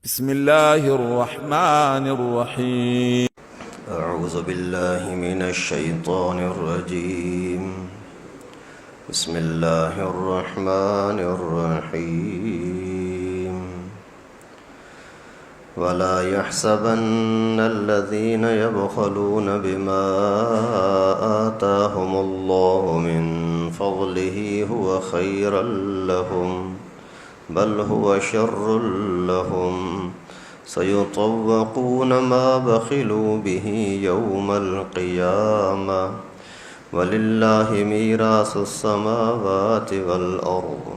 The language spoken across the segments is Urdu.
بسم الله الرحمن الرحيم. أعوذ بالله من الشيطان الرجيم. بسم الله الرحمن الرحيم. ولا يحسبن الذين يبخلون بما آتاهم الله من فضله هو خيرا لهم بل هو شر لهم سيطوقون ما بخلوا به يوم القيامة ولله ميراث السماوات والأرض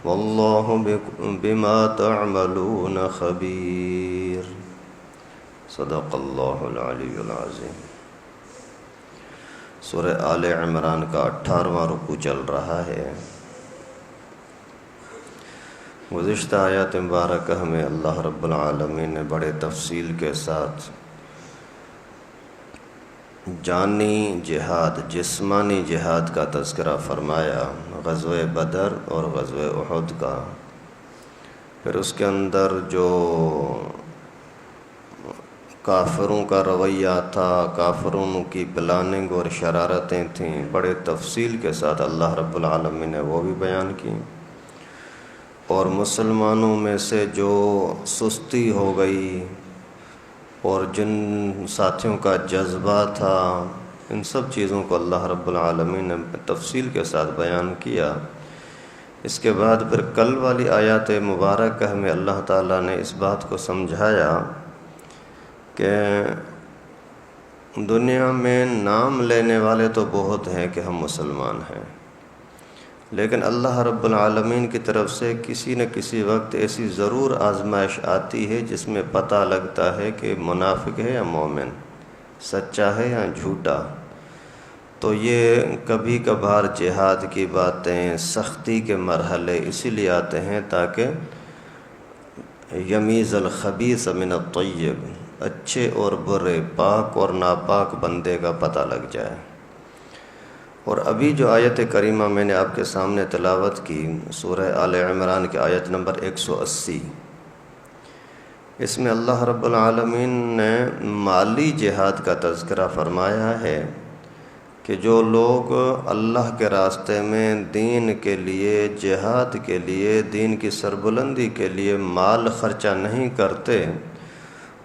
والله بما تعملون خبير. صدق اللہ العلی العظیم. سورہ آل عمران کا 18واں رکوع چل رہا ہے. گزشتہ آیات مبارکہ میں اللہ رب العالمین نے بڑے تفصیل کے ساتھ جانی جہاد، جسمانی جہاد کا تذکرہ فرمایا، غزوہ بدر اور غزوہ احد کا. پھر اس کے اندر جو کافروں کا رویہ تھا، کافروں کی پلاننگ اور شرارتیں تھیں، بڑے تفصیل کے ساتھ اللہ رب العالمین نے وہ بھی بیان کی. اور مسلمانوں میں سے جو سستی ہو گئی اور جن ساتھیوں کا جذبہ تھا، ان سب چیزوں کو اللہ رب العالمین نے تفصیل کے ساتھ بیان کیا. اس کے بعد پھر کل والی آیات مبارکہ میں اللہ تعالیٰ نے اس بات کو سمجھایا کہ دنیا میں نام لینے والے تو بہت ہیں کہ ہم مسلمان ہیں، لیکن اللہ رب العالمین کی طرف سے کسی نہ کسی وقت ایسی ضرور آزمائش آتی ہے جس میں پتہ لگتا ہے کہ منافق ہے یا مومن، سچا ہے یا جھوٹا. تو یہ کبھی کبھار جہاد کی باتیں، سختی کے مرحلے اسی لیے آتے ہیں تاکہ یمیز الخبیث من الطیب، اچھے اور برے، پاک اور ناپاک بندے کا پتہ لگ جائے. اور ابھی جو آیت کریمہ میں نے آپ کے سامنے تلاوت کی، سورہ آل عمران کی آیت نمبر 180، اس میں اللہ رب العالمین نے مالی جہاد کا تذکرہ فرمایا ہے کہ جو لوگ اللہ کے راستے میں دین کے لیے، جہاد کے لیے، دین کی سربلندی کے لیے مال خرچہ نہیں کرتے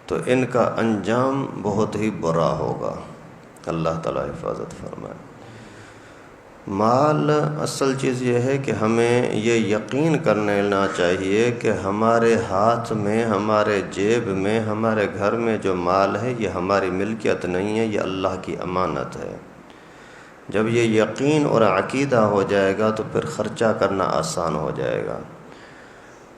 تو ان کا انجام بہت ہی برا ہوگا. اللہ تعالیٰ حفاظت فرمائے. مال اصل چیز یہ ہے کہ ہمیں یہ یقین کرنا چاہیے کہ ہمارے ہاتھ میں، ہمارے جیب میں، ہمارے گھر میں جو مال ہے یہ ہماری ملکیت نہیں ہے، یہ اللہ کی امانت ہے. جب یہ یقین اور عقیدہ ہو جائے گا تو پھر خرچہ کرنا آسان ہو جائے گا.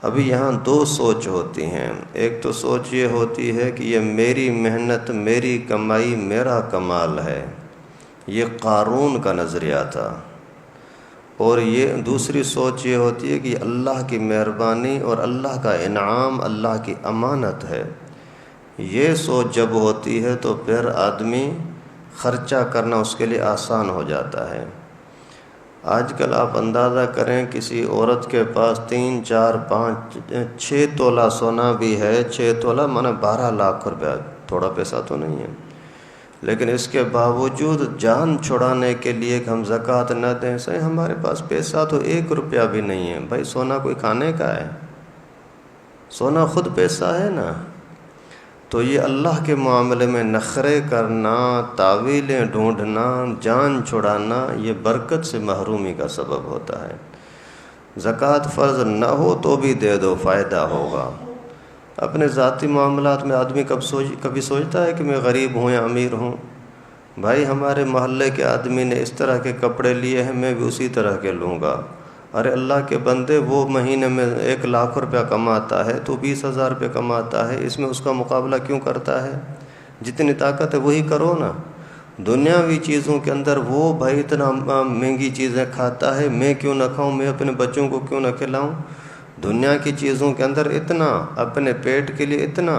ابھی یہاں دو سوچ ہوتی ہیں. ایک تو سوچ یہ ہوتی ہے کہ یہ میری محنت، میری کمائی، میرا کمال ہے، یہ قارون کا نظریہ تھا. اور یہ دوسری سوچ یہ ہوتی ہے کہ اللہ کی مہربانی اور اللہ کا انعام، اللہ کی امانت ہے. یہ سوچ جب ہوتی ہے تو پھر آدمی خرچہ کرنا اس کے لیے آسان ہو جاتا ہے. آج کل آپ اندازہ کریں کسی عورت کے پاس 3، 4، 5، 6 تولہ سونا بھی ہے. 6 تولہ مانا 12 لاکھ روپیہ، تھوڑا پیسہ تو نہیں ہے، لیکن اس کے باوجود جان چھڑانے کے لیے کہ ہم زکوٰۃ نہ دیں. صحیح، ہمارے پاس پیسہ تو 1 روپیہ بھی نہیں ہے. بھائی سونا کوئی کھانے کا ہے؟ سونا خود پیسہ ہے نا. تو یہ اللہ کے معاملے میں نخرے کرنا، تاویلیں ڈھونڈنا، جان چھڑانا، یہ برکت سے محرومی کا سبب ہوتا ہے. زکوٰۃ فرض نہ ہو تو بھی دے دو، فائدہ ہوگا. اپنے ذاتی معاملات میں آدمی کبھی سوچتا ہے کہ میں غریب ہوں یا امیر ہوں؟ بھائی ہمارے محلے کے آدمی نے اس طرح کے کپڑے لیے ہیں، میں بھی اسی طرح کے لوں گا. ارے اللہ کے بندے، وہ مہینے میں 1 لاکھ روپیہ کماتا ہے تو 20,000 روپے کماتا ہے، اس میں اس کا مقابلہ کیوں کرتا ہے؟ جتنی طاقت ہے وہی کرو نا. دنیاوی چیزوں کے اندر وہ بھائی اتنا مہنگی چیزیں کھاتا ہے، میں کیوں نہ کھاؤں، میں اپنے بچوں کو کیوں نہ کھلاؤں؟ دنیا کی چیزوں کے اندر اتنا، اپنے پیٹ کے لیے اتنا،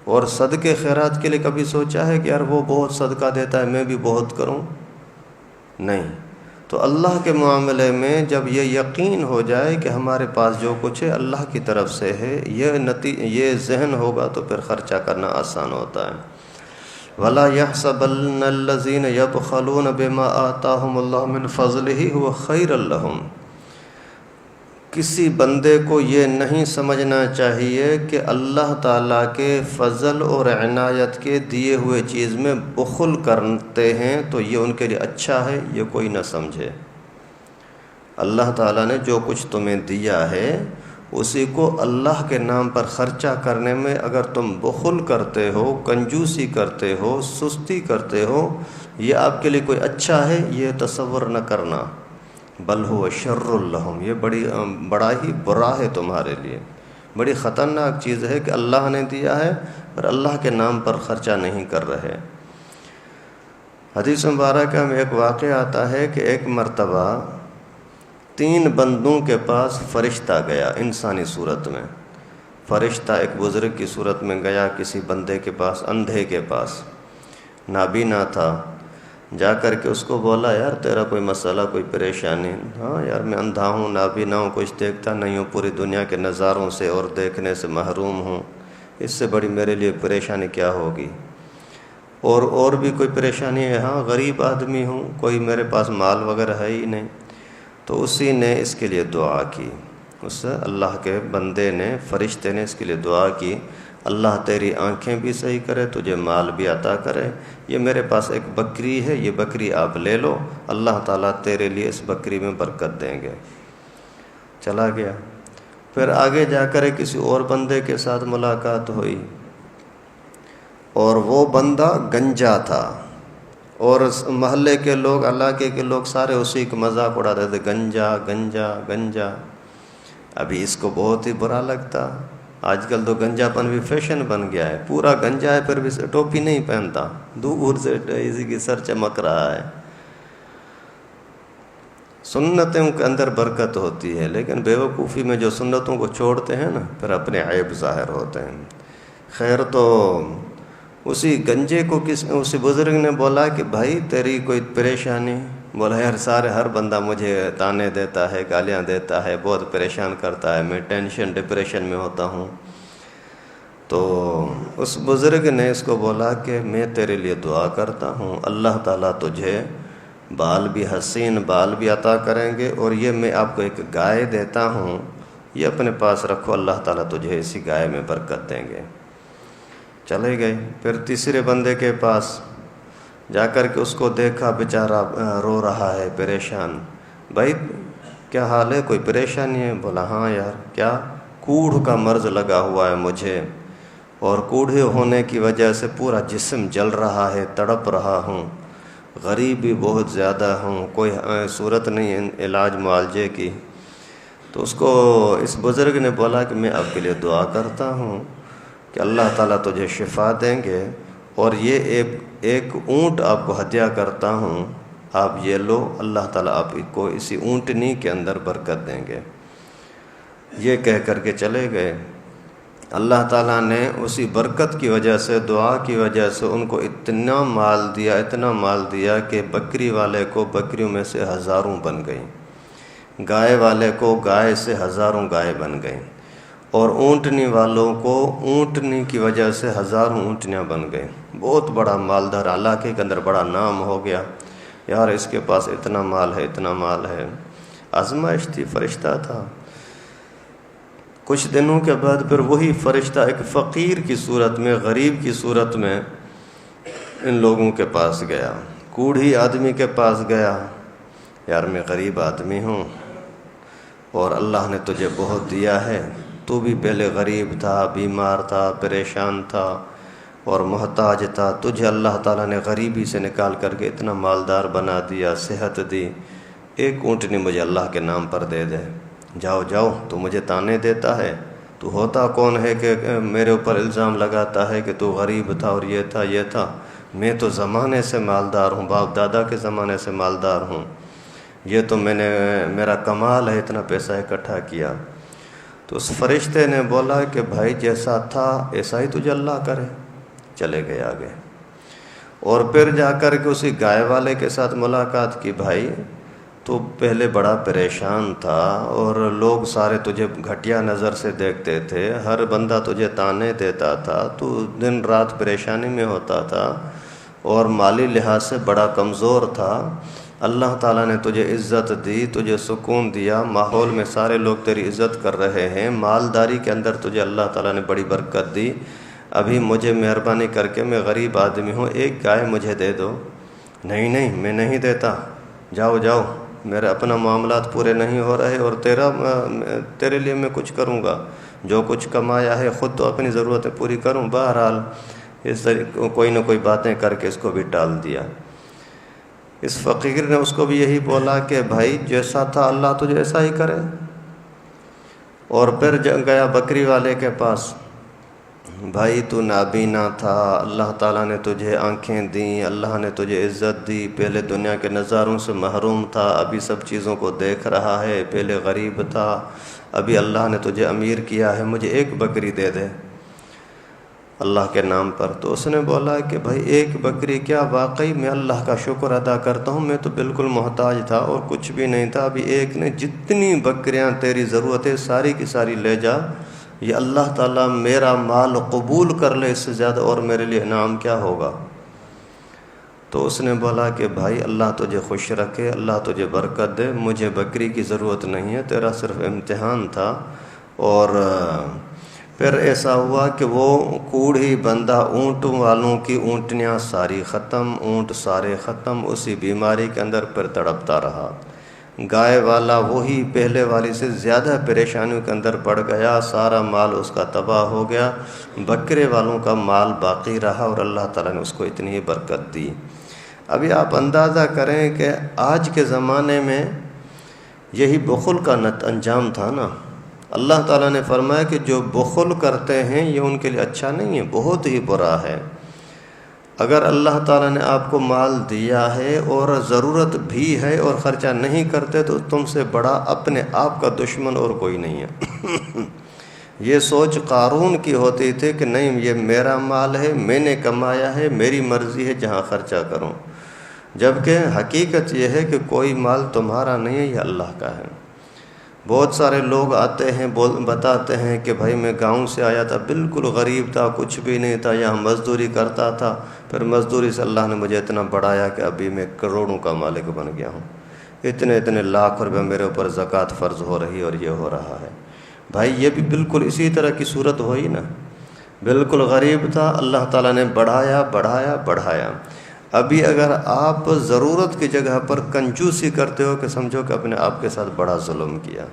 اور صدقے خیرات کے لیے کبھی سوچا ہے کہ یار وہ بہت صدقہ دیتا ہے میں بھی بہت کروں؟ نہیں. تو تو اللہ کے معاملے میں جب یہ یقین ہو جائے کہ ہمارے پاس جو کچھ ہے اللہ کی طرف سے ہے، یہ ذہن ہوگا تو پھر خرچہ کرنا آسان ہوتا ہے۔ وَلَا يَحْسَبَنَّ الَّذِينَ يَبْخَلُونَ بِمَا آتَاهُمُ اللَّهُ مِنْ فَضْلِهِ هُوَ خَيْرًا لَهُمْ۔ کسی بندے کو یہ نہیں سمجھنا چاہیے کہ اللہ تعالیٰ کے فضل اور عنایت کے دیے ہوئے چیز میں بخل کرتے ہیں تو یہ ان کے لیے اچھا ہے، یہ کوئی نہ سمجھے۔ اللہ تعالیٰ نے جو کچھ تمہیں دیا ہے اسی کو اللہ کے نام پر خرچہ کرنے میں اگر تم بخل کرتے ہو، کنجوسی کرتے ہو، سستی کرتے ہو، یہ آپ کے لیے کوئی اچھا ہے، یہ تصور نہ کرنا، بل هو شر لہم، یہ بڑا ہی برا ہے تمہارے لیے، بڑی خطرناک چیز ہے کہ اللہ نے دیا ہے اور اللہ کے نام پر خرچہ نہیں کر رہے۔ حدیث مبارکہ میں ایک واقعہ آتا ہے کہ ایک مرتبہ 3 بندوں کے پاس فرشتہ گیا انسانی صورت میں۔ فرشتہ ایک بزرگ کی صورت میں گیا کسی بندے کے پاس، اندھے کے پاس، نابینا تھا، جا کر کے اس کو بولا یار تیرا کوئی مسئلہ، کوئی پریشانی؟ ہاں یار میں اندھا ہوں، نابینا ہوں، کچھ دیکھتا نہیں ہوں، پوری دنیا کے نظاروں سے اور دیکھنے سے محروم ہوں، اس سے بڑی میرے لیے پریشانی کیا ہوگی؟ اور بھی کوئی پریشانی ہے؟ ہاں غریب آدمی ہوں، کوئی میرے پاس مال وغیرہ ہے ہی نہیں۔ تو اسی نے اس کے لیے دعا کی، اس اللہ کے بندے نے، فرشتے نے اس کے لیے دعا کی، اللہ تیری آنکھیں بھی صحیح کرے، تجھے مال بھی عطا کرے، یہ میرے پاس ایک بکری ہے، یہ بکری آپ لے لو، اللہ تعالیٰ تیرے لیے اس بکری میں برکت دیں گے۔ چلا گیا۔ پھر آگے جا کر کسی اور بندے کے ساتھ ملاقات ہوئی، اور وہ بندہ گنجا تھا، اور محلے کے لوگ، علاقے کے لوگ سارے اسی کا مذاق اڑاتے تھے، گنجا گنجا گنجا۔ ابھی اس کو بہت ہی برا لگتا، آج کل تو گنجا پن بھی فیشن بن گیا ہے، پورا گنجا ہے پھر بھی ٹوپی نہیں پہنتا، دور سے اسی کی سر چمک رہا ہے۔ سنتوں کے اندر برکت ہوتی ہے، لیکن بیوقوفی میں جو سنتوں کو چھوڑتے ہیں نا، پھر اپنے عیب ظاہر ہوتے ہیں۔ خیر، تو اسی گنجے کو اسی بزرگ نے بولا کہ بھائی تیری کوئی پریشانی؟ بولا یار ہر بندہ مجھے تانے دیتا ہے، گالیاں دیتا ہے، بہت پریشان کرتا ہے، میں ٹینشن ڈپریشن میں ہوتا ہوں۔ تو اس بزرگ نے اس کو بولا کہ میں تیرے لیے دعا کرتا ہوں، اللہ تعالیٰ تجھے بال بھی، حسین بال بھی عطا کریں گے، اور یہ میں آپ کو ایک گائے دیتا ہوں، یہ اپنے پاس رکھو، اللہ تعالیٰ تجھے اسی گائے میں برکت دیں گے۔ چلے گئے۔ پھر تیسرے بندے کے پاس جا کر کے اس کو دیکھا، بیچارہ رو رہا ہے، پریشان۔ بھائی کیا حال ہے، کوئی پریشانی ہے؟ بولا ہاں یار۔ کیا؟ کوڑھ کا مرض لگا ہوا ہے مجھے، اور کوڑھے ہونے کی وجہ سے پورا جسم جل رہا ہے، تڑپ رہا ہوں، غریب بھی بہت زیادہ ہوں، کوئی صورت نہیں ہے علاج معالجے کی۔ تو اس بزرگ نے بولا کہ میں آپ کے لیے دعا کرتا ہوں کہ اللہ تعالیٰ تجھے شفا دیں گے، اور یہ ایک اونٹ آپ کو ہدیہ کرتا ہوں، آپ یہ لو، اللہ تعالیٰ آپ کو اسی اونٹنی کے اندر برکت دیں گے۔ یہ کہہ کر کے چلے گئے۔ اللہ تعالیٰ نے اسی برکت کی وجہ سے، دعا کی وجہ سے ان کو اتنا مال دیا کہ بکری والے کو بکریوں میں سے ہزاروں بن گئیں، گائے والے کو گائے سے ہزاروں گائے بن گئیں، اور اونٹنی والوں کو اونٹنی کی وجہ سے ہزاروں اونٹنیاں بن گئیں۔ بہت بڑا مالدار، علاقے کے اندر بڑا نام ہو گیا، یار اس کے پاس اتنا مال ہے، اتنا مال ہے۔ آزمائش تھی، فرشتہ تھا۔ کچھ دنوں کے بعد پھر وہی فرشتہ ایک فقیر کی صورت میں، غریب کی صورت میں ان لوگوں کے پاس گیا، کوڑھی آدمی کے پاس گیا، یار میں غریب آدمی ہوں اور اللہ نے تجھے بہت دیا ہے، تو بھی پہلے غریب تھا، بیمار تھا، پریشان تھا اور محتاج تھا، تجھے اللہ تعالیٰ نے غریبی سے نکال کر کے اتنا مالدار بنا دیا، صحت دی، ایک اونٹنی مجھے اللہ کے نام پر دے دے۔ جاؤ، تو مجھے تانے دیتا ہے، تو ہوتا کون ہے کہ میرے اوپر الزام لگاتا ہے کہ تو غریب تھا اور یہ تھا، میں تو زمانے سے مالدار ہوں، باپ دادا کے زمانے سے مالدار ہوں، یہ تو میرا کمال ہے، اتنا پیسہ اکٹھا کیا۔ تو اس فرشتے نے بولا کہ بھائی جیسا تھا ایسا ہی تجھے اللہ کرے۔ چلے گئے آگے، اور پھر جا کر کے اسی گائے والے کے ساتھ ملاقات کی، بھائی تو پہلے بڑا پریشان تھا اور لوگ سارے تجھے گھٹیا نظر سے دیکھتے تھے، ہر بندہ تجھے تانے دیتا تھا، تو دن رات پریشانی میں ہوتا تھا اور مالی لحاظ سے بڑا کمزور تھا۔ اللہ تعالیٰ نے تجھے عزت دی، تجھے سکون دیا، ماحول میں سارے لوگ تیری عزت کر رہے ہیں، مالداری کے اندر تجھے اللہ تعالیٰ نے بڑی برکت دی۔ ابھی مجھے مہربانی کر کے، میں غریب آدمی ہوں، ایک گائے مجھے دے دو۔ نہیں میں نہیں دیتا، جاؤ، میرے اپنا معاملات پورے نہیں ہو رہے اور تیرے لیے میں کچھ کروں گا، جو کچھ کمایا ہے خود تو اپنی ضرورتیں پوری کروں۔ بہرحال اس طرح کوئی نہ کوئی باتیں کر کے اس کو بھی ٹال دیا۔ اس فقیر نے اس کو بھی یہی بولا کہ بھائی جیسا تھا اللہ تجھے ایسا ہی کرے، اور پھر گیا بکری والے کے پاس۔ بھائی تو نابینا تھا، اللہ تعالیٰ نے تجھے آنکھیں دیں، اللہ نے تجھے عزت دی، پہلے دنیا کے نظاروں سے محروم تھا، ابھی سب چیزوں کو دیکھ رہا ہے، پہلے غریب تھا، ابھی اللہ نے تجھے امیر کیا ہے، مجھے ایک بکری دے دے اللہ کے نام پر۔ تو اس نے بولا کہ بھائی ایک بکری کیا، واقعی میں اللہ کا شکر ادا کرتا ہوں، میں تو بالکل محتاج تھا اور کچھ بھی نہیں تھا، ابھی ایک نے، جتنی بکریاں تیری ضرورت ہے ساری کی ساری لے جا، یہ اللہ تعالیٰ میرا مال قبول کر لے، اس سے زیادہ اور میرے لیے انعام کیا ہوگا۔ تو اس نے بولا کہ بھائی اللہ تجھے خوش رکھے، اللہ تجھے برکت دے، مجھے بکری کی ضرورت نہیں ہے، تیرا صرف امتحان تھا۔ اور پھر ایسا ہوا کہ وہ کوڑھی بندہ، اونٹوں والوں کی اونٹنیاں ساری ختم، اونٹ سارے ختم، اسی بیماری کے اندر پھر تڑپتا رہا۔ گائے والا وہی پہلے والی سے زیادہ پریشانیوں کے اندر پڑ گیا، سارا مال اس کا تباہ ہو گیا، بکرے والوں کا مال باقی رہا اور اللہ تعالیٰ نے اس کو اتنی ہی برکت دی۔ ابھی آپ اندازہ کریں کہ آج کے زمانے میں یہی بخل کا انجام تھا نا۔ اللہ تعالیٰ نے فرمایا کہ جو بخل کرتے ہیں یہ ان کے لیے اچھا نہیں ہے، بہت ہی برا ہے۔ اگر اللہ تعالیٰ نے آپ کو مال دیا ہے اور ضرورت بھی ہے اور خرچہ نہیں کرتے تو تم سے بڑا اپنے آپ کا دشمن اور کوئی نہیں ہے۔ یہ سوچ قارون کی ہوتی تھی کہ نہیں یہ میرا مال ہے، میں نے کمایا ہے، میری مرضی ہے جہاں خرچہ کروں، جبکہ حقیقت یہ ہے کہ کوئی مال تمہارا نہیں ہے، یہ اللہ کا ہے۔ بہت سارے لوگ آتے ہیں بتاتے ہیں کہ بھائی میں گاؤں سے آیا تھا، بالکل غریب تھا، کچھ بھی نہیں تھا، یہاں مزدوری کرتا تھا، پھر مزدوری سے اللہ نے مجھے اتنا بڑھایا کہ ابھی میں کروڑوں کا مالک بن گیا ہوں، اتنے لاکھ روپے میرے اوپر زکوٰۃ فرض ہو رہی اور یہ ہو رہا ہے۔ بھائی یہ بھی بالکل اسی طرح کی صورت ہوئی نا، بالکل غریب تھا، اللہ تعالیٰ نے بڑھایا۔ ابھی اگر آپ ضرورت کی جگہ پر کنجوسی کرتے ہو کہ سمجھو کہ اپنے آپ کے ساتھ بڑا ظلم کیا۔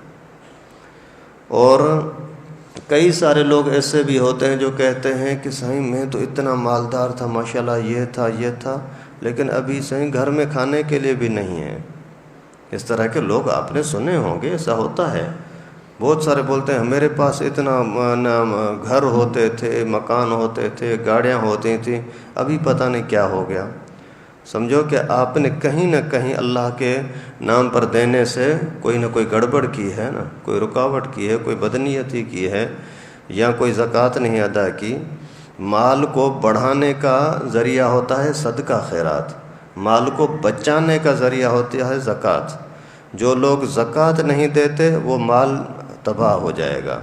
اور کئی سارے لوگ ایسے بھی ہوتے ہیں جو کہتے ہیں کہ صحیح میں تو اتنا مالدار تھا، ماشاءاللہ یہ تھا، لیکن ابھی صحیح گھر میں کھانے کے لیے بھی نہیں ہے۔ اس طرح کے لوگ آپ نے سنے ہوں گے، ایسا ہوتا ہے۔ بہت سارے بولتے ہیں میرے پاس اتنا گھر ہوتے تھے، مکان ہوتے تھے، گاڑیاں ہوتی تھیں، ابھی پتہ نہیں کیا ہو گیا۔ سمجھو کہ آپ نے کہیں نہ کہیں اللہ کے نام پر دینے سے کوئی نہ کوئی گڑبڑ کی ہے نا، کوئی رکاوٹ کی ہے، کوئی بدنیتی کی ہے، یا کوئی زکوٰۃ نہیں ادا کی۔ مال کو بڑھانے کا ذریعہ ہوتا ہے صدقہ خیرات، مال کو بچانے کا ذریعہ ہوتا ہے زکوٰۃ۔ جو لوگ زکوٰۃ نہیں دیتے وہ مال تباہ ہو جائے گا،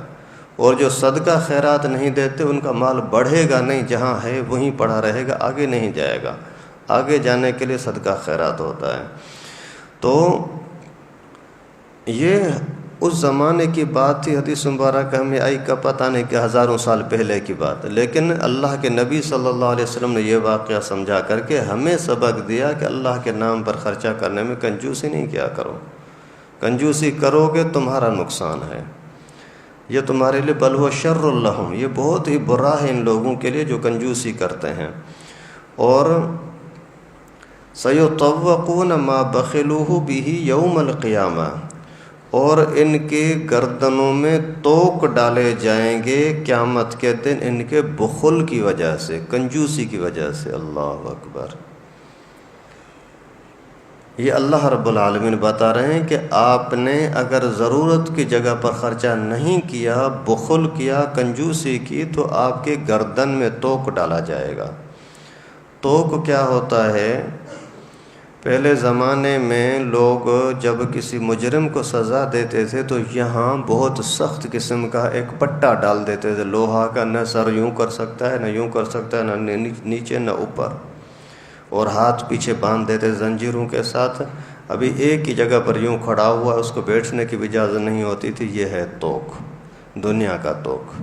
اور جو صدقہ خیرات نہیں دیتے ان کا مال بڑھے گا نہیں، جہاں ہے وہیں پڑا رہے گا، آگے نہیں جائے گا۔ آگے جانے کے لیے صدقہ خیرات ہوتا ہے۔ تو یہ اس زمانے کی بات تھی، حدیث مبارکہ میں آئی کا پتہ نہیں کہ ہزاروں سال پہلے کی بات، لیکن اللہ کے نبی صلی اللہ علیہ وسلم نے یہ واقعہ سمجھا کر کے ہمیں سبق دیا کہ اللہ کے نام پر خرچہ کرنے میں کنجوسی نہیں کیا کرو۔ کنجوسی کرو گے تمہارا نقصان ہے، یہ تمہارے لیے بل هو شر لہم، یہ بہت ہی برا ہے ان لوگوں کے لیے جو کنجوسی کرتے ہیں۔ اور سَيُطَوَّقُونَ مَا بَخِلُوهُ بِهِ يَوْمَ الْقِيَامَةِ، اور ان کے گردنوں میں توق ڈالے جائیں گے قیامت کے دن ان کے بخل کی وجہ سے، کنجوسی کی وجہ سے۔ اللہ اکبر۔ یہ اللہ رب العالمین بتا رہے ہیں کہ آپ نے اگر ضرورت کی جگہ پر خرچہ نہیں کیا، بخل کیا، کنجوسی کی، تو آپ کے گردن میں توق ڈالا جائے گا۔ توق کیا ہوتا ہے پہلے زمانے میں لوگ جب کسی مجرم کو سزا دیتے تھے تو یہاں بہت سخت قسم کا ایک پٹا ڈال دیتے تھے لوہا کا، نہ سر یوں کر سکتا ہے، نہ یوں کر سکتا ہے، نہ نیچے نہ اوپر، اور ہاتھ پیچھے باندھ دیتے زنجیروں کے ساتھ۔ ابھی ایک ہی جگہ پر یوں کھڑا ہوا، اس کو بیٹھنے کی بھی اجازت نہیں ہوتی تھی۔ یہ ہے توق، دنیا کا توق۔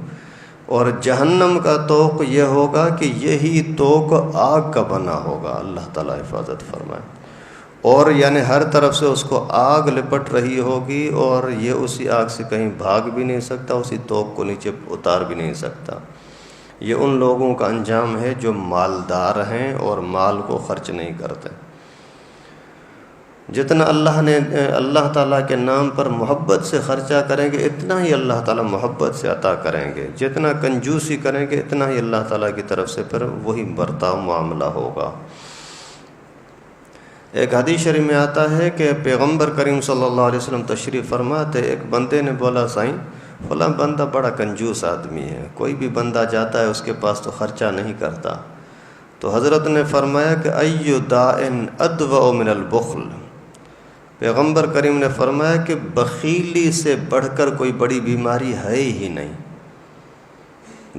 اور جہنم کا توق یہ ہوگا کہ یہی توق آگ کا بنا ہوگا، اللہ تعالیٰ حفاظت فرمائے۔ اور یعنی ہر طرف سے اس کو آگ لپٹ رہی ہوگی، اور یہ اسی آگ سے کہیں بھاگ بھی نہیں سکتا، اسی توق کو نیچے اتار بھی نہیں سکتا۔ یہ ان لوگوں کا انجام ہے جو مالدار ہیں اور مال کو خرچ نہیں کرتے۔ جتنا اللہ تعالیٰ کے نام پر محبت سے خرچہ کریں گے، اتنا ہی اللہ تعالیٰ محبت سے عطا کریں گے۔ جتنا کنجوسی کریں گے، اتنا ہی اللہ تعالیٰ کی طرف سے پھر وہی برتاؤ معاملہ ہوگا۔ ایک حدیث شریف میں آتا ہے کہ پیغمبر کریم صلی اللہ علیہ وسلم تشریف فرما تھے۔ ایک بندے نے بولا، سائیں فلاں بندہ بڑا کنجوس آدمی ہے، کوئی بھی بندہ جاتا ہے اس کے پاس تو خرچہ نہیں کرتا۔ تو حضرت نے فرمایا کہ ایُّ داءٍ ادوأ من البخل، پیغمبر کریم نے فرمایا کہ بخیلی سے بڑھ کر کوئی بڑی بیماری ہے ہی نہیں۔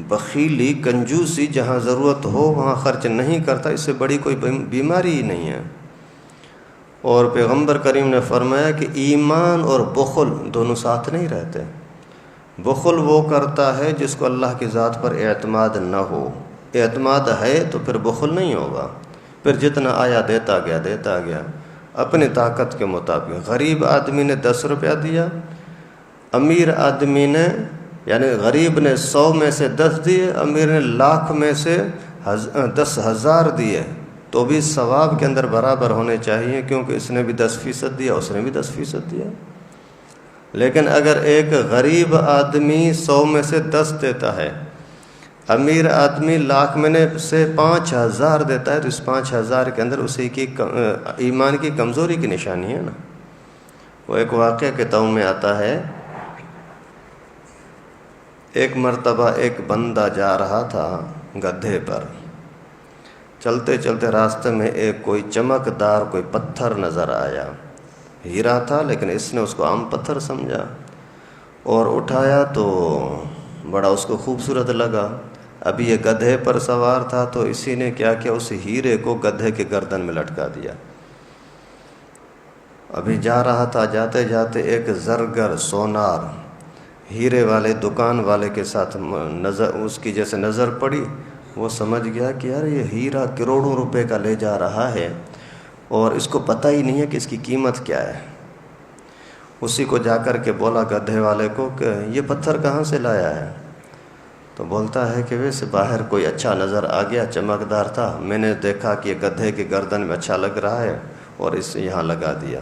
بخیلی، کنجوسی، جہاں ضرورت ہو وہاں خرچ نہیں کرتا، اس سے بڑی کوئی بیماری ہی نہیں ہے۔ اور پیغمبر کریم نے فرمایا کہ ایمان اور بخل دونوں ساتھ نہیں رہتے۔ بخل وہ کرتا ہے جس کو اللہ کی ذات پر اعتماد نہ ہو، اعتماد ہے تو پھر بخل نہیں ہوگا، پھر جتنا آیا دیتا گیا اپنی طاقت کے مطابق۔ غریب آدمی نے 10 روپیہ دیا، امیر آدمی نے یعنی غریب نے 100 میں سے 10 دیے، امیر نے لاکھ میں سے 10,000 دیے، تو بھی ثواب کے اندر برابر ہونے چاہیے، کیونکہ اس نے بھی 10% دیا، اس نے بھی 10% دیا۔ لیکن اگر ایک غریب آدمی 100 میں سے 10 دیتا ہے، امیر آدمی لاکھ میں سے 5,000 دیتا ہے، تو اس 5,000 کے اندر اسی کی ایمان کی کمزوری کی نشانی ہے نا۔ وہ ایک واقعہ کتابوں میں آتا ہے، ایک مرتبہ ایک بندہ جا رہا تھا گدھے پر، چلتے چلتے راستے میں ایک کوئی چمکدار کوئی پتھر نظر آیا، ہیرا تھا لیکن اس نے اس کو عام پتھر سمجھا اور اٹھایا تو بڑا اس کو خوبصورت لگا۔ ابھی یہ گدھے پر سوار تھا تو اسی نے کیا کیا، اس ہیرے کو گدھے کے گردن میں لٹکا دیا۔ ابھی جا رہا تھا، جاتے جاتے ایک زرگر سونار ہیرے والے دکان والے کے ساتھ اس کی جیسے نظر پڑی، وہ سمجھ گیا کہ یار یہ ہیرا کروڑوں روپے کا لے جا رہا ہے اور اس کو پتہ ہی نہیں ہے کہ اس کی قیمت کیا ہے۔ اسی کو جا کر کے بولا گدھے والے کو کہ یہ پتھر کہاں سے لایا ہے؟ تو بولتا ہے کہ ویسے باہر کوئی اچھا نظر آ گیا، چمکدار تھا، میں نے دیکھا کہ یہ گدھے کے گردن میں اچھا لگ رہا ہے اور اسے یہاں لگا دیا۔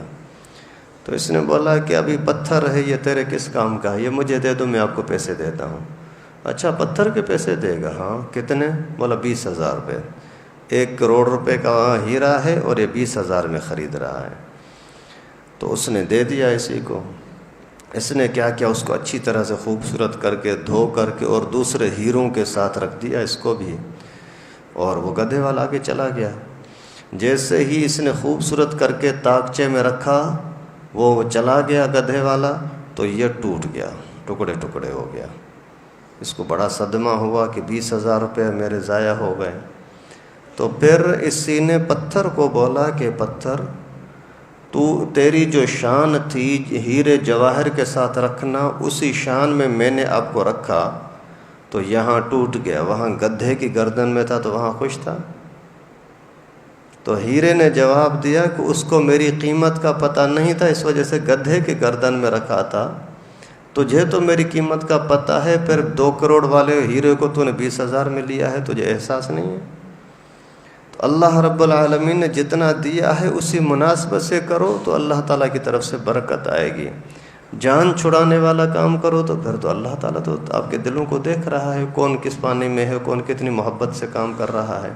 تو اس نے بولا کہ ابھی پتھر ہے، یہ تیرے کس کام کا ہے، یہ مجھے دے دو، میں آپ کو پیسے دیتا ہوں۔ اچھا پتھر کے پیسے دے گا؟ ہاں کتنے؟ بولا 20,000 روپے۔ 1 کروڑ روپے کا ہیرا ہے اور یہ 20,000 میں خرید رہا ہے۔ تو اس نے دے دیا اسی کو۔ اس نے کیا کیا، اس کو اچھی طرح سے خوبصورت کر کے دھو کر کے اور دوسرے ہیروں کے ساتھ رکھ دیا اس کو بھی، اور وہ گدھے والا آگے چلا گیا۔ جیسے ہی اس نے خوبصورت کر کے طاقچے میں رکھا، وہ چلا گیا گدھے والا، تو یہ ٹوٹ گیا، ٹکڑے ٹکڑے ہو گیا۔ اس کو بڑا صدمہ ہوا کہ 20,000 روپے میرے ضائع ہو گئے۔ تو پھر اسی نے پتھر کو بولا کہ پتھر، تیری جو شان تھی ہیرے جواہر کے ساتھ رکھنا، اسی شان میں نے آپ کو رکھا، تو یہاں ٹوٹ گیا، وہاں گدھے کی گردن میں تھا تو وہاں خوش تھا۔ تو ہیرے نے جواب دیا کہ اس کو میری قیمت کا پتہ نہیں تھا، اس وجہ سے گدھے کی گردن میں رکھا تھا، تجھے تو میری قیمت کا پتہ ہے، پھر 2 کروڑ والے ہیرے کو تو نے 20,000 میں لیا ہے، تجھے احساس نہیں ہے؟ تو اللہ رب العالمین نے جتنا دیا ہے اسی مناسبت سے کرو تو اللہ تعالیٰ کی طرف سے برکت آئے گی۔ جان چھڑانے والا کام کرو تو پھر تو اللہ تعالیٰ تو آپ کے دلوں کو دیکھ رہا ہے، کون کس پانی میں ہے، کون کتنی محبت سے کام کر رہا ہے۔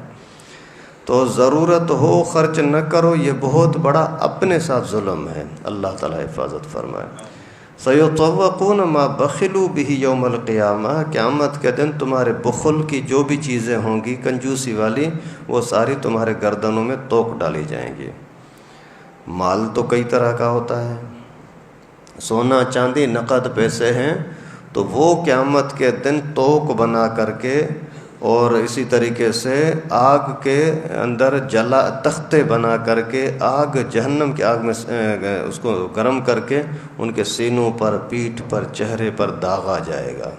تو ضرورت ہو خرچ نہ کرو، یہ بہت بڑا اپنے ساتھ ظلم ہے، اللہ تعالیٰ حفاظت فرمائے۔ سَيُطَوَّقُونَ مَا بَخِلُوا بِهِ يَوْمَ الْقِيَامَةِ، قیامت کے دن تمہارے بخل کی جو بھی چیزیں ہوں گی، کنجوسی والی، وہ ساری تمہارے گردنوں میں توق ڈالی جائیں گی۔ مال تو کئی طرح کا ہوتا ہے، سونا چاندی نقد پیسے ہیں تو وہ قیامت کے دن توق بنا کر کے اور اسی طریقے سے آگ کے اندر تختے بنا کر کے آگ جہنم کی آگ میں اس کو گرم کر کے ان کے سینوں پر، پیٹھ پر، چہرے پر داغا جائے گا۔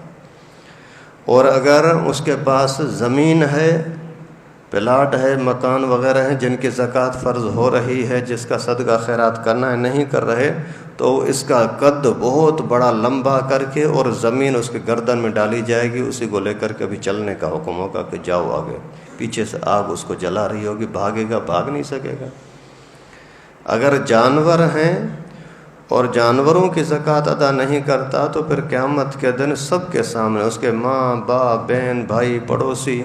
اور اگر اس کے پاس زمین ہے، پلاٹ ہے، مکان وغیرہ ہیں جن کی زکوٰۃ فرض ہو رہی ہے، جس کا صدقہ خیرات کرنا ہے، نہیں کر رہے، تو اس کا قد بہت بڑا لمبا کر کے اور زمین اس کے گردن میں ڈالی جائے گی، اسی کو لے کر کے ابھی چلنے کا حکم ہوگا کہ جاؤ آگے، پیچھے سے آگ اس کو جلا رہی ہوگی، بھاگے گا، بھاگ نہیں سکے گا۔ اگر جانور ہیں اور جانوروں کی زکوٰۃ ادا نہیں کرتا تو پھر قیامت کے دن سب کے سامنے اس کے ماں باپ، بہن بھائی، پڑوسی،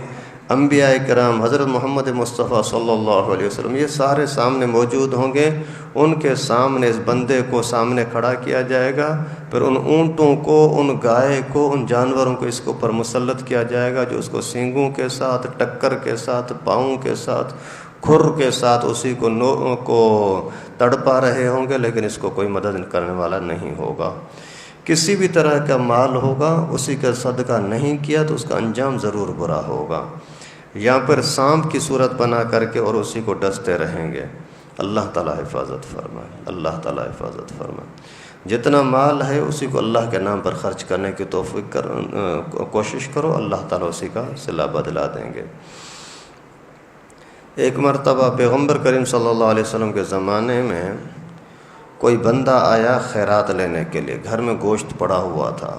انبیاء کرام، حضرت محمد مصطفیٰ صلی اللہ علیہ وسلم، یہ سارے سامنے موجود ہوں گے۔ ان کے سامنے اس بندے کو سامنے کھڑا کیا جائے گا، پھر ان اونٹوں کو، ان گائے کو، ان جانوروں کو اس کے اوپر مسلط کیا جائے گا جو اس کو سینگوں کے ساتھ، ٹکر کے ساتھ، پاؤں کے ساتھ، کھر کے ساتھ اسی کو تڑپا رہے ہوں گے، لیکن اس کو کوئی مدد کرنے والا نہیں ہوگا۔ کسی بھی طرح کا مال ہوگا، اسی کا صدقہ نہیں کیا تو اس کا انجام ضرور برا ہوگا، یا پھر سانپ کی صورت بنا کر کے اور اسی کو ڈستے رہیں گے۔ اللہ تعالیٰ حفاظت فرمائے، اللہ تعالیٰ حفاظت فرمائے۔ جتنا مال ہے اسی کو اللہ کے نام پر خرچ کرنے کی توفیق کوشش کرو، اللہ تعالیٰ اسی کا صلہ بدلا دیں گے۔ ایک مرتبہ پیغمبر کریم صلی اللہ علیہ وسلم کے زمانے میں کوئی بندہ آیا خیرات لینے کے لیے، گھر میں گوشت پڑا ہوا تھا،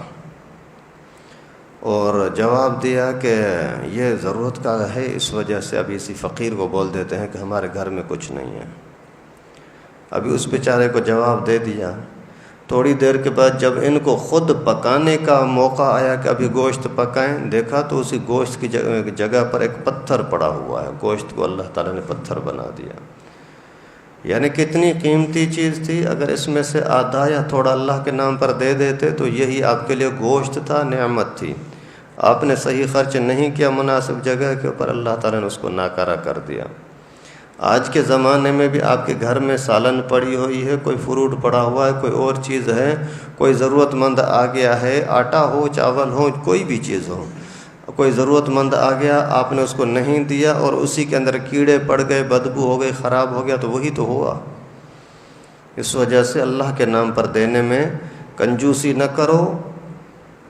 اور جواب دیا کہ یہ ضرورت کا ہے، اس وجہ سے ابھی اسی فقیر کو بول دیتے ہیں کہ ہمارے گھر میں کچھ نہیں ہے۔ ابھی اس بیچارے کو جواب دے دیا۔ تھوڑی دیر کے بعد جب ان کو خود پکانے کا موقع آیا کہ ابھی گوشت پکائیں، دیکھا تو اسی گوشت کی جگہ پر ایک پتھر پڑا ہوا ہے، گوشت کو اللہ تعالیٰ نے پتھر بنا دیا۔ یعنی کتنی قیمتی چیز تھی، اگر اس میں سے آدھا یا تھوڑا اللہ کے نام پر دے دیتے تو یہی آپ کے لیے گوشت تھا، نعمت تھی۔ آپ نے صحیح خرچ نہیں کیا مناسب جگہ کے اوپر، اللہ تعالیٰ نے اس کو ناکارہ کر دیا۔ آج کے زمانے میں بھی آپ کے گھر میں سالن پڑی ہوئی ہے، کوئی فروٹ پڑا ہوا ہے، کوئی اور چیز ہے، کوئی ضرورت مند آ گیا ہے، آٹا ہو، چاول ہو، کوئی بھی چیز ہو، کوئی ضرورت مند آ گیا، آپ نے اس کو نہیں دیا اور اسی کے اندر کیڑے پڑ گئے، بدبو ہو گئی، خراب ہو گیا، تو وہی تو ہوا۔ اس وجہ سے اللہ کے نام پر دینے میں کنجوسی نہ کرو۔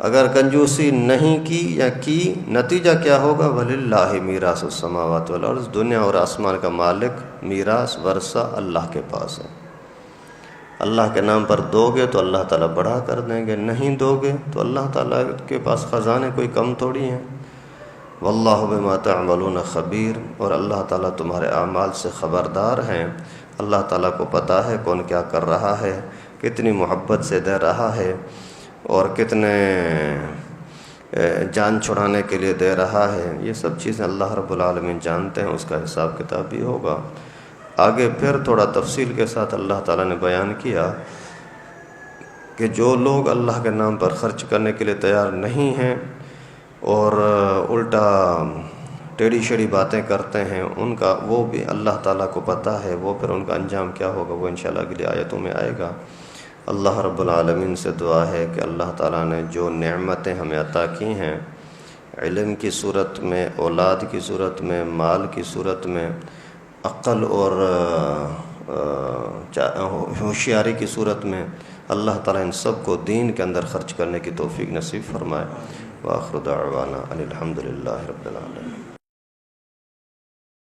اگر کنجوسی نہیں کی یا کی، نتیجہ کیا ہوگا؟ وَلِلَّهِ مِيرَاثُ السَّمَاوَاتِ وَالْأَرْضِ، دنیا اور آسمان کا مالک، میراث، ورثہ اللہ کے پاس ہے۔ اللہ کے نام پر دو گے تو اللہ تعالیٰ بڑھا کر دیں گے، نہیں دو گے تو اللہ تعالیٰ کے پاس خزانے کوئی کم تھوڑی ہیں۔ وَاللَّهُ بِمَا تَعْمَلُونَ خَبِيرٌ، اور اللہ تعالیٰ تمہارے اعمال سے خبردار ہیں۔ اللہ تعالیٰ کو پتہ ہے کون کیا کر رہا ہے، کتنی محبت سے دے رہا ہے، اور کتنے جان چھڑانے کے لیے دے رہا ہے۔ یہ سب چیزیں اللہ رب العالمین جانتے ہیں، اس کا حساب کتاب بھی ہوگا۔ آگے پھر تھوڑا تفصیل کے ساتھ اللہ تعالیٰ نے بیان کیا کہ جو لوگ اللہ کے نام پر خرچ کرنے کے لیے تیار نہیں ہیں اور الٹا ٹیڑھی شیڑھی باتیں کرتے ہیں، ان کا وہ بھی اللہ تعالیٰ کو پتہ ہے، وہ پھر ان کا انجام کیا ہوگا وہ انشاءاللہ اگلی آیتوں میں آئے گا۔ اللہ رب العالمین سے دعا ہے کہ اللہ تعالیٰ نے جو نعمتیں ہمیں عطا کی ہیں، علم کی صورت میں، اولاد کی صورت میں، مال کی صورت میں، عقل اور ہوشیاری کی صورت میں، اللہ تعالیٰ ان سب کو دین کے اندر خرچ کرنے کی توفیق نصیب فرمائے۔ وآخر دعوانا ان الحمد للہ رب العالمین۔